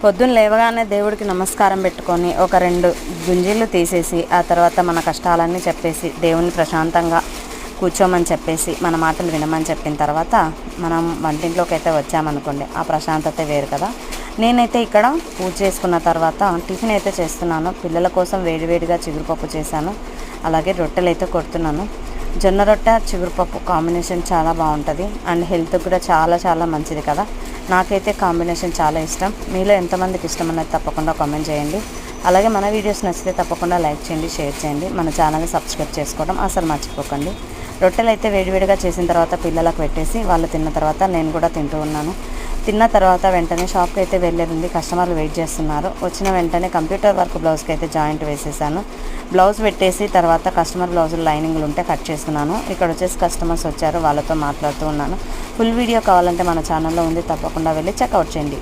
పొద్దున్న లేవగానే దేవుడికి నమస్కారం పెట్టుకొని ఒక 2 గుంజీలు తీసేసి ఆ తర్వాత మన కష్టాలన్నీ చెప్పేసి దేవుని ప్రశాంతంగా కూర్చోమని చెప్పేసి మన మాటలు వినమని చెప్పిన తర్వాత మనం వంటింట్లోకి అయితే వచ్చామనుకోండి, ఆ ప్రశాంతత వేరు కదా. నేనైతే ఇక్కడ పూజ చేసుకున్న తర్వాత టిఫిన్ అయితే చేస్తున్నాను. పిల్లల కోసం వేడివేడిగా చిగురుపప్పు చేశాను, అలాగే రొట్టెలు అయితే కొడుతున్నాను. జొన్న రొట్టె చిగురుపప్పు కాంబినేషన్ చాలా బాగుంటుంది అండ్ హెల్త్కి కూడా చాలా చాలా మంచిది కదా. నాకైతే కాంబినేషన్ చాలా ఇష్టం. మీలో ఎంతమందికి ఇష్టం అనేది తప్పకుండా కామెంట్ చేయండి. అలాగే మన వీడియోస్ నచ్చితే తప్పకుండా లైక్ చేయండి, షేర్ చేయండి, మన ఛానల్ని సబ్స్క్రైబ్ చేసుకోవడం అసలు మర్చిపోకండి. రొట్టెలు అయితే వేడివేడిగా చేసిన తర్వాత పిల్లలకు పెట్టేసి వాళ్ళు తిన్న తర్వాత నేను కూడా తింటూ ఉన్నాను. తిన్న తర్వాత వెంటనే షాప్కి అయితే వెళ్ళేది, కస్టమర్లు వెయిట్ చేస్తున్నారు. వచ్చిన వెంటనే కంప్యూటర్ వర్క్ బ్లౌజ్కి అయితే జాయింట్ వేసేసాను. బ్లౌజ్ పెట్టేసి తర్వాత కస్టమర్ బ్లౌజులు లైనింగ్లు ఉంటే కట్ చేస్తున్నాను. ఇక్కడ వచ్చేసి కస్టమర్స్ వచ్చారు, వాళ్ళతో మాట్లాడుతూ ఉన్నాను. ఫుల్ వీడియో కావాలంటే మన ఛానల్లో ఉంది, తప్పకుండా వెళ్ళి చెక్అవుట్ చేయండి.